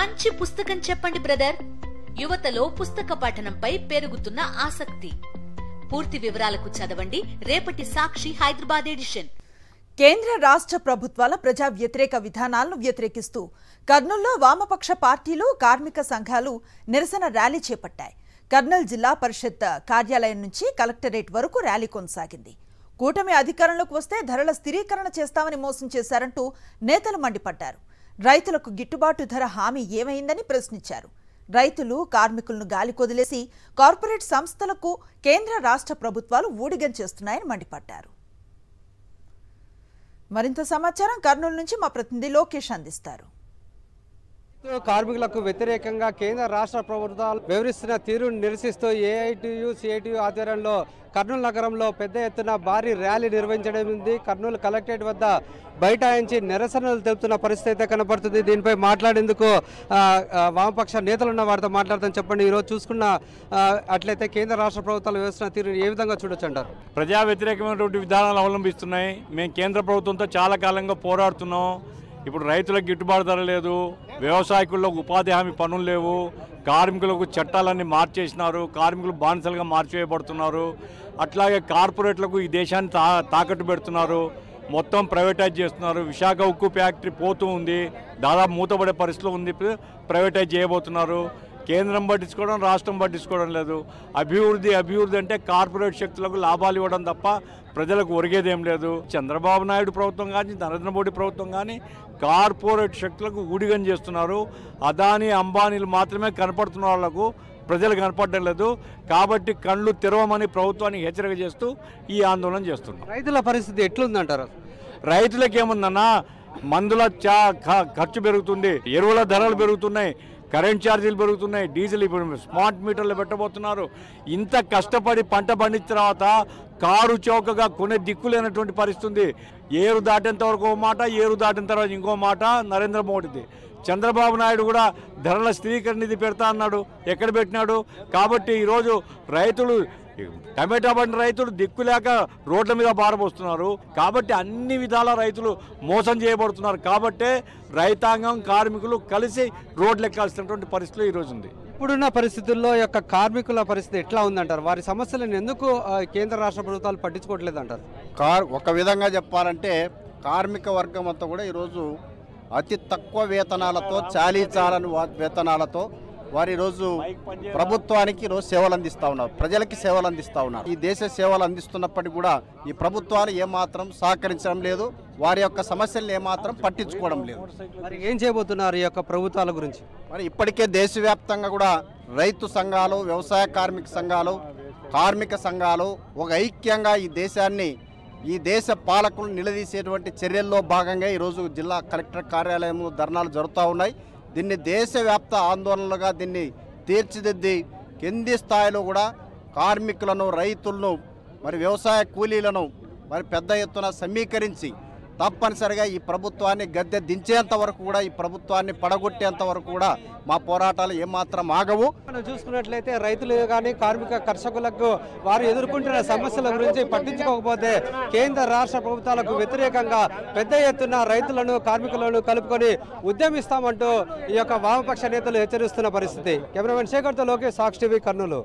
మంచి పుస్తకం చెప్పండి బ్రదర్. యువతలో పుస్తక పఠనంపై పెరుగుతున్న ఆసక్తి. పూర్తి వివరాలకు చదవండి రేపటి సాక్షి హైదరాబాద్ ఎడిషన్. కేంద్ర రాష్ట్ర ప్రభుత్వాల ప్రజా వ్యతిరేక విధానాలను వ్యతిరేకిస్తూ కర్నూలులో వామపక్ష పార్టీలు, కార్మిక సంఘాలు నిరసన ర్యాలీ చేపట్టాయి. కర్నూలు జిల్లా పరిషత్ కార్యాలయం నుంచి కలెక్టరేట్ వరకు ర్యాలీ కొనసాగింది. కూటమి అధికారంలోకి వస్తే ధరల స్థిరీకరణ చేస్తామని మోసం చేశారంటూ నేతలు మండిపడ్డారు. రైతులకు గిట్టుబాటు ధర హామీ ఏమైందని ప్రశ్నించారు. రైతులు, కార్మికులను గాలికొదిలేసి కార్పొరేట్ సంస్థలకు కేంద్ర రాష్ట్ర ప్రభుత్వాలు ఊడిగం చేస్తున్నాయని మండిపడ్డారు. మరింత సమాచారం కర్నూలు నుంచి మా ప్రతినిధి లోకేష్ అందిస్తారు. కార్మికులకు వ్యతిరేకంగా కేంద్ర రాష్ట్ర ప్రభుత్వాలు వివరిస్తున్న తీరును నిరసిస్తూ ఏఐటియు, సిఐటియు ఆధ్వర్యంలో కర్నూలు నగరంలో పెద్ద ఎత్తున భారీ ర్యాలీ నిర్వహించడం ఉంది. కర్నూలు కలెక్టరేట్ వద్ద బైఠాయించి నిరసనలు తెలుపుతున్న పరిస్థితి అయితే కనపడుతుంది. దీనిపై మాట్లాడేందుకు వామపక్ష నేతలున్న వారితో మాట్లాడతాం. చెప్పండి, ఈరోజు చూసుకున్న అట్లయితే కేంద్ర రాష్ట్ర ప్రభుత్వాలు వ్యవస్థ తీరు ఏ విధంగా చూడొచ్చు అంటారు? ప్రజా వ్యతిరేకమైనటువంటి విధానాలు అవలంబిస్తున్నాయి. మేము కేంద్ర ప్రభుత్వంతో చాలా కాలంగా పోరాడుతున్నాం. ఇప్పుడు రైతులకు గిట్టుబాటు ధర లేదు, వ్యవసాయకుల్లో ఉపాధి హామీ పనులు లేవు, కార్మికులకు చట్టాలన్నీ మార్చేసినారు, కార్మికులు బానిసలుగా మార్చివేయబడుతున్నారు. అట్లాగే కార్పొరేట్లకు ఈ దేశాన్ని తాకట్టు పెడుతున్నారు, మొత్తం ప్రైవేటైజ్ చేస్తున్నారు. విశాఖ ఉక్కు ఫ్యాక్టరీ పోతూ ఉంది, దాదాపు మూతపడే పరిస్థితిలో ఉంది, ప్రైవేటైజ్ చేయబోతున్నారు. కేంద్రం పట్టించుకోవడం, రాష్ట్రం పట్టించుకోవడం లేదు. అభివృద్ధి అంటే కార్పొరేట్ శక్తులకు లాభాలు ఇవ్వడం తప్ప ప్రజలకు ఒరిగేదేం లేదు. చంద్రబాబు నాయుడు ప్రభుత్వం కానీ, నరేంద్ర మోడీ ప్రభుత్వం కానీ కార్పొరేట్ శక్తులకు ఊడిగం చేస్తున్నారు. అదానీ, అంబానీలు మాత్రమే కనపడుతున్న వాళ్లకు ప్రజలు కనపడడం లేదు. కాబట్టి కళ్ళు తెరవమని ప్రభుత్వాన్ని హెచ్చరిక చేస్తూ ఈ ఆందోళన చేస్తున్నారు. రైతుల పరిస్థితి ఎట్లుందంటారు? రైతులకు ఏముందన్నా, మందుల ఖర్చు పెరుగుతుంది, ఎరువుల ధరలు పెరుగుతున్నాయి, కరెంట్ ఛార్జీలు పెరుగుతున్నాయి, డీజిల్ ఇప్పుడు స్మార్ట్ మీటర్లు పెట్టబోతున్నారు. ఇంత కష్టపడి పంట పండించిన తర్వాత కారు చౌకగా కొనే దిక్కులేనటువంటి పరిస్థితి. ఏరు దాటేంత వరకు ఒక మాట, ఏరు దాటిన తర్వాత ఇంకో మాట నరేంద్ర మోడీది. చంద్రబాబు నాయుడు కూడా ధరల స్థిరీకరణ నిధి పెడతా అన్నాడు, ఎక్కడ పెట్టినాడు? కాబట్టి ఈరోజు రైతులు, టమాటా పండిన రైతులు దిక్కులేక రోడ్ల మీద బారబోస్తున్నారు. కాబట్టి అన్ని విధాల రైతులు మోసం చేయబడుతున్నారు. కాబట్టే రైతాంగం, కార్మికులు కలిసి రోడ్లు ఎక్కాల్సినటువంటి పరిస్థితులు ఈరోజు ఉంది. ఇప్పుడున్న పరిస్థితుల్లో యొక్క కార్మికుల పరిస్థితి ఎట్లా ఉందంటారు? వారి సమస్యలను ఎందుకు కేంద్ర రాష్ట్ర ప్రభుత్వాలు పట్టించుకోవట్లేదు అంటారు? ఒక విధంగా చెప్పాలంటే కార్మిక వర్గం అంతా కూడా ఈరోజు అతి తక్కువ వేతనాలతో, చాలీచాలని వేతనాలతో వారు ఈరోజు ప్రభుత్వానికి ఈరోజు సేవలు అందిస్తూ ఉన్నారు, ప్రజలకి సేవలు అందిస్తూ ఉన్నారు. ఈ దేశ సేవలు అందిస్తున్నప్పటికీ కూడా ఈ ప్రభుత్వాలు ఏమాత్రం సహకరించడం లేదు, వారి యొక్క సమస్యలను ఏమాత్రం పట్టించుకోవడం లేదు. మరి ఏం చేయబోతున్నారు ఈ యొక్క ప్రభుత్వాల గురించి? మరి ఇప్పటికే దేశవ్యాప్తంగా కూడా రైతు సంఘాలు, వ్యవసాయ కార్మిక సంఘాలు, కార్మిక సంఘాలు ఒక ఐక్యంగా ఈ దేశాన్ని, ఈ దేశ పాలకులను నిలదీసేటువంటి చర్యల్లో భాగంగా ఈరోజు జిల్లా కలెక్టర్ కార్యాలయంలో ధర్నాలు జరుగుతూ ఉన్నాయి. దీన్ని దేశవ్యాప్త ఆందోళనలుగా దీన్ని తీర్చిదిద్ది కింది స్థాయిలో కూడా కార్మికులను, రైతులను, మరి వ్యవసాయ కూలీలను మరి పెద్ద ఎత్తున సమీకరించి తప్పనిసరిగా ఈ ప్రభుత్వాన్ని గద్దె దించేంత వరకు కూడా, ఈ ప్రభుత్వాన్ని పడగొట్టేంత వరకు కూడా మా పోరాటాలు ఏమాత్రం ఆగవు. మనం చూసుకున్నట్లయితే రైతులు కానీ, కార్మిక కర్షకులకు వారు ఎదుర్కొంటున్న సమస్యల గురించి పట్టించుకోకపోతే కేంద్ర రాష్ట్ర ప్రభుత్వాలకు వ్యతిరేకంగా పెద్ద ఎత్తున రైతులను, కార్మికులను కలుపుకొని ఉద్యమిస్తామంటూ ఈ యొక్క వామపక్ష నేతలు హెచ్చరిస్తున్న పరిస్థితి. కెమెరామెన్ శేఖర్తో లోకేష్, సాక్షి టీవీ, కర్నూలు.